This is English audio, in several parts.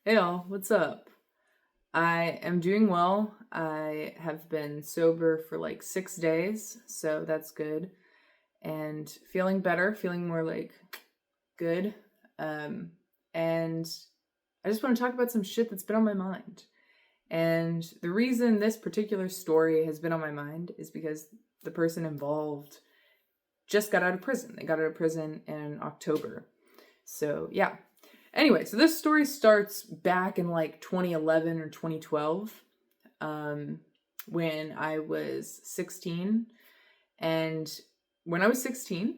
Hey all, what's up? I am doing well. I have been sober for like 6 days, so that's good. And feeling better, feeling more like good. Um, and I just want to talk about some shit that's been on my mind. And the reason this particular story has been on my mind is because the person involved just got out of prison. They got out of prison in October. So, yeah. Anyway, so this story starts back in like 2011 or 2012, um, when I was 16. And when I was 16,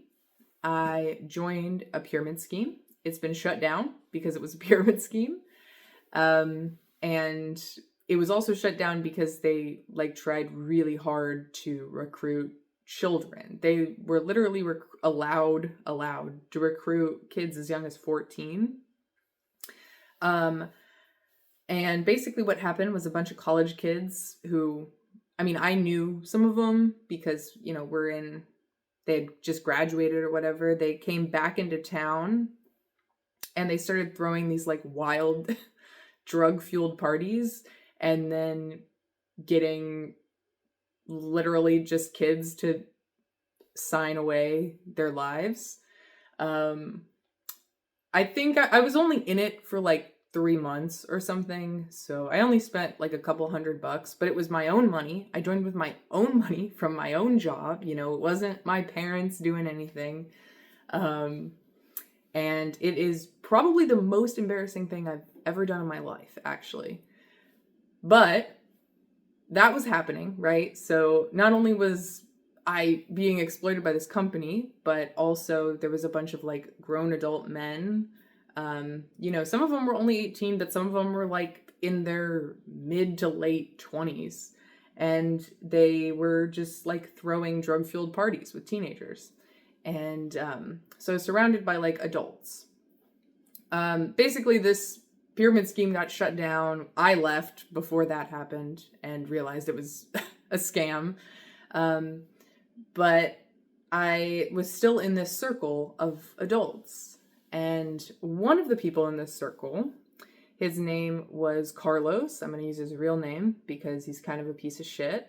I joined a pyramid scheme. It's been shut down because it was a pyramid scheme. And it was also shut down because they like tried really hard to recruit children. They were literally allowed to recruit kids as young as 14. Um, and basically what happened was a bunch of college kids who, I mean, I knew some of them because, they had just graduated or whatever. They came back into town and they started throwing these like wild drug fueled parties and then getting literally just kids to sign away their lives. Um, I think I was only in it for like 3 months or something. So I only spent like a couple $100, but it was my own money. I joined with my own money from my own job. It wasn't my parents doing anything. Um, and it is probably the most embarrassing thing I've ever done in my life, actually. But that was happening, right? So not only was I being exploited by this company, but also there was a bunch of like grown adult men. Some of them were only 18, but some of them were like in their mid to late 20s. And they were just like throwing drug fueled parties with teenagers. And so surrounded by like adults. Basically, this pyramid scheme got shut down. I left before that happened and realized it was a scam. Um, but I was still in this circle of adults. And one of the people in this circle, his name was Carlos. I'm going to use his real name because he's kind of a piece of shit.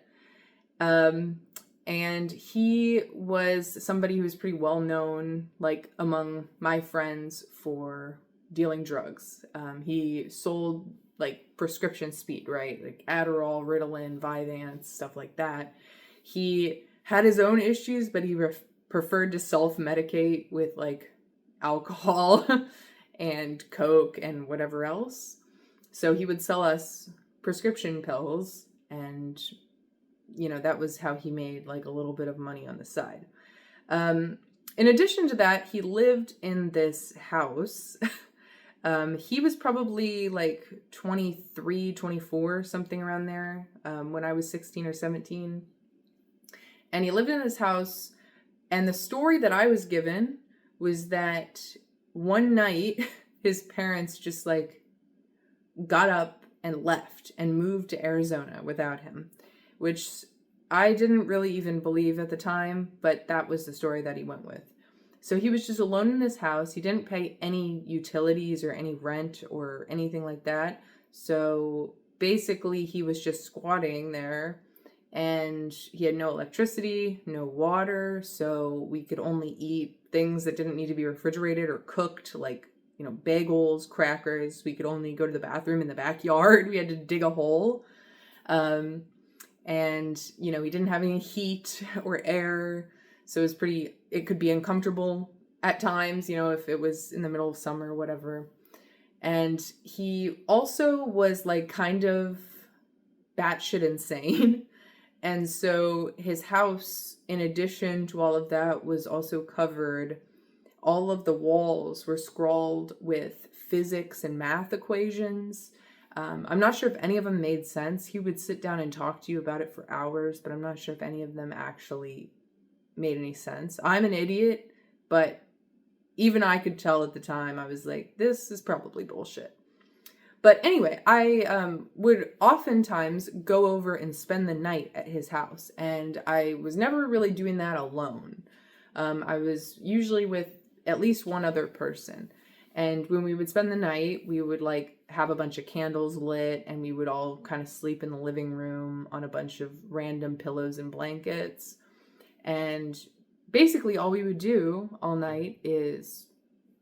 And he was somebody who was pretty well known, like among my friends, for dealing drugs. He sold like prescription speed, right? Like Adderall, Ritalin, Vyvanse, stuff like that. He had his own issues, but he preferred to self-medicate with like alcohol and coke and whatever else. So he would sell us prescription pills, and that was how he made like a little bit of money on the side. In addition to that, he lived in this house. He was probably like 23, 24, something around there, when I was 16 or 17. And he lived in this house. And the story that I was given was that one night his parents just like got up and left and moved to Arizona without him, which I didn't really even believe at the time, but that was the story that he went with. So he was just alone in this house. He didn't pay any utilities or any rent or anything like that. So basically, he was just squatting there, and he had no electricity, no water. So we could only eat things that didn't need to be refrigerated or cooked, like, bagels, crackers. We could only go to the bathroom in the backyard. We had to dig a hole. And he didn't have any heat or air, so it could be uncomfortable at times, if it was in the middle of summer or whatever. And he also was like kind of batshit insane. And so his house, in addition to all of that, was also covered. All of the walls were scrawled with physics and math equations. I'm not sure if any of them made sense. He would sit down and talk to you about it for hours, but I'm not sure if any of them actually made any sense. I'm an idiot, but even I could tell at the time. I was like, this is probably bullshit. But anyway, I would oftentimes go over and spend the night at his house, and I was never really doing that alone. I was usually with at least one other person. And when we would spend the night, we would like have a bunch of candles lit, and we would all kind of sleep in the living room on a bunch of random pillows and blankets. And basically all we would do all night is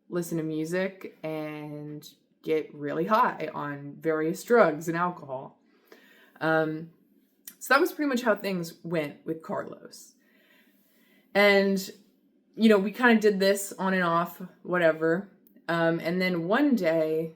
listen to music and get really high on various drugs and alcohol. So that was pretty much how things went with Carlos. And, you know, we kind of did this on and off, whatever. And then one day,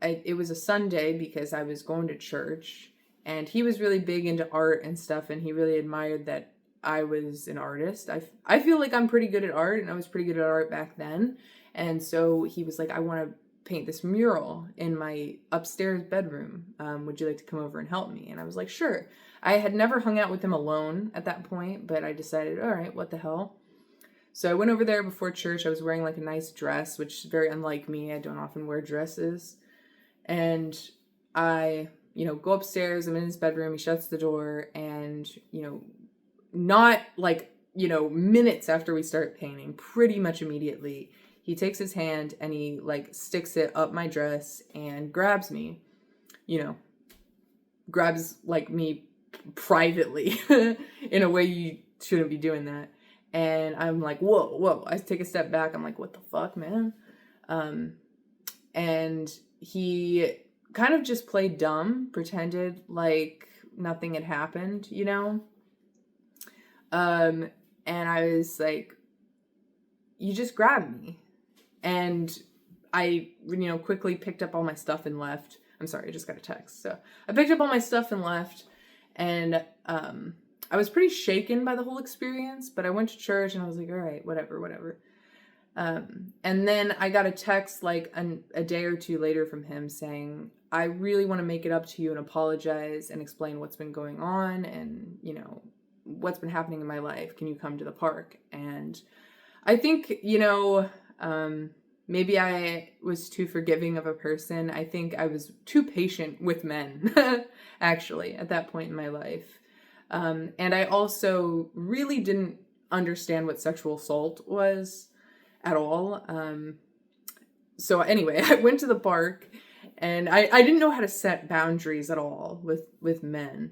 it was a Sunday because I was going to church, and he was really big into art and stuff, and he really admired that I was an artist. I feel like I'm pretty good at art, and I was pretty good at art back then. And so he was like, I want to paint this mural in my upstairs bedroom. Would you like to come over and help me? And I was like, sure. I had never hung out with him alone at that point, but I decided, all right, what the hell? So I went over there before church. I was wearing like a nice dress, which is very unlike me. I don't often wear dresses. And I, you know, go upstairs. I'm in his bedroom. He shuts the door, and, you know, not like, you know, minutes after we start painting, pretty much immediately, he takes his hand and he like sticks it up my dress and grabs me, you know, grabs like me privately in a way you shouldn't be doing that. And I'm like, whoa. I take a step back. I'm like, what the fuck, man? And he kind of just played dumb, pretended like nothing had happened, you know? And I was like, you just grabbed me. And I, you know, quickly picked up all my stuff and left. I'm sorry, I just got a text. So I picked up all my stuff and left. And I was pretty shaken by the whole experience, but I went to church and I was like, all right, whatever. And then I got a text like a day or two later from him saying, I really want to make it up to you and apologize and explain what's been going on and, you know, what's been happening in my life. Can you come to the park? And I think, you know, maybe I was too forgiving of a person. I think I was too patient with men, actually, at that point in my life. And I also really didn't understand what sexual assault was at all. So anyway, I went to the park, and I didn't know how to set boundaries at all with men,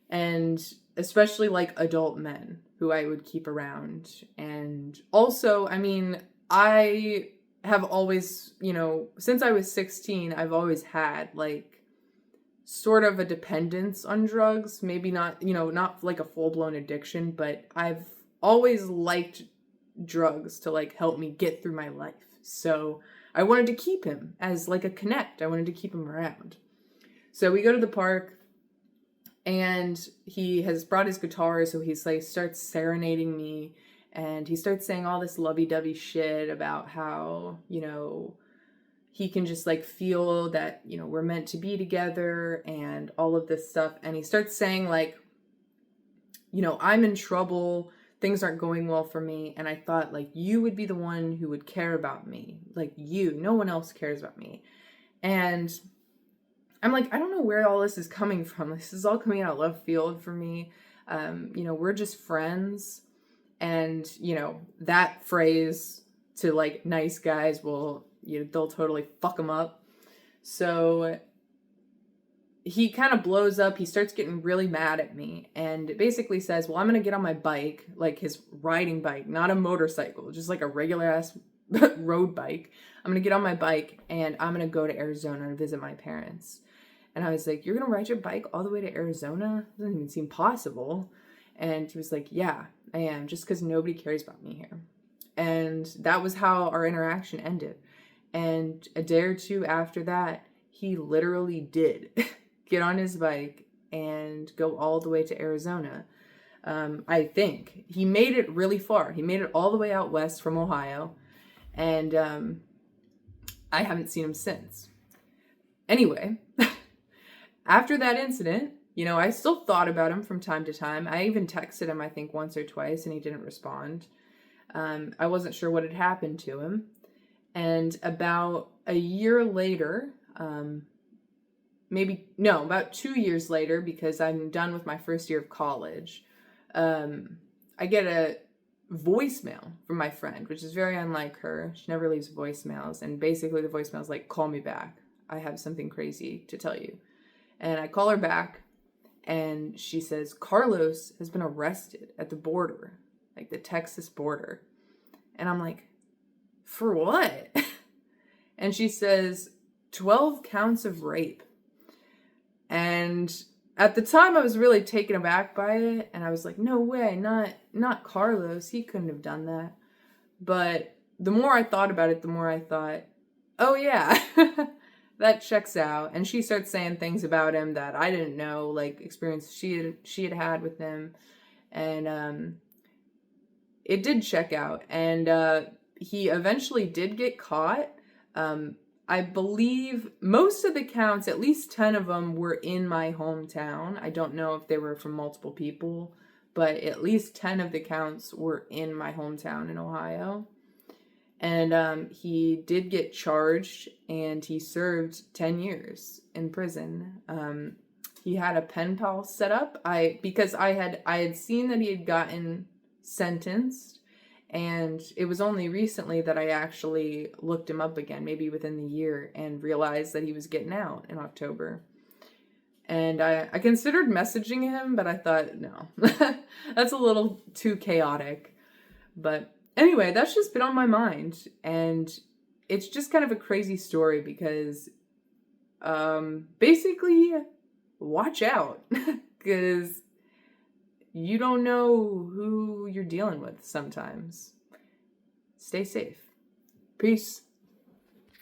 and especially like adult men who I would keep around. And also, I mean, I have always, you know, since I was 16, I've always had like sort of a dependence on drugs. Maybe not, you know, not like a full-blown addiction, but I've always liked drugs to like help me get through my life. So I wanted to keep him as like a connect. I wanted to keep him around. So we go to the park, and he has brought his guitar, so he's like starts serenading me, and he starts saying all this lovey-dovey shit about how, you know, he can just like feel that, you know, we're meant to be together and all of this stuff. And he starts saying like, you know, I'm in trouble, things aren't going well for me, and I thought like you would be the one who would care about me, like you, no one else cares about me. And I'm like, I don't know where all this is coming from. This is all coming out of left field for me. You know, we're just friends. And, you know, that phrase to like nice guys will, you know, they'll totally fuck them up. So he kind of blows up. He starts getting really mad at me and basically says, well, I'm going to get on my bike, like his riding bike, not a motorcycle, just like a regular ass road bike. I'm going to get on my bike and I'm going to go to Arizona and visit my parents. And I was like, you're going to ride your bike all the way to Arizona? Doesn't even seem possible. And he was like, yeah, I am, just because nobody cares about me here. And that was how our interaction ended. And a day or two after that, he literally did get on his bike and go all the way to Arizona. I think he made it really far. He made it all the way out west from Ohio. And I haven't seen him since. Anyway, after that incident, you know, I still thought about him from time to time. I even texted him, I think, once or twice, and he didn't respond. I wasn't sure what had happened to him. And about a year later, about 2 years later, because I'm done with my first year of college, I get voicemail from my friend, which is very unlike her. She never leaves voicemails. And basically the voicemail is like, call me back. I have something crazy to tell you. And I call her back and she says, Carlos has been arrested at the border, like the Texas border. And I'm like, for what? And she says, 12 counts of rape. And at the time I was really taken aback by it. And I was like, no way, not Carlos. He couldn't have done that. But the more I thought about it, the more I thought, oh yeah, that checks out. And she starts saying things about him that I didn't know, like experiences she had had with him. And it did check out. And he eventually did get caught. I believe most of the counts, at least 10 of them, were in my hometown. I don't know if they were from multiple people, but at least 10 of the counts were in my hometown in Ohio. And he did get charged, and he served 10 years in prison. He had a pen pal set up. Because I had seen that he had gotten sentenced, and it was only recently that I actually looked him up again, maybe within the year, and realized that he was getting out in October. And I considered messaging him, but I thought, no, that's a little too chaotic. But anyway, that's just been on my mind. And it's just kind of a crazy story because basically, watch out. Because you don't know who you're dealing with sometimes. Stay safe. Peace.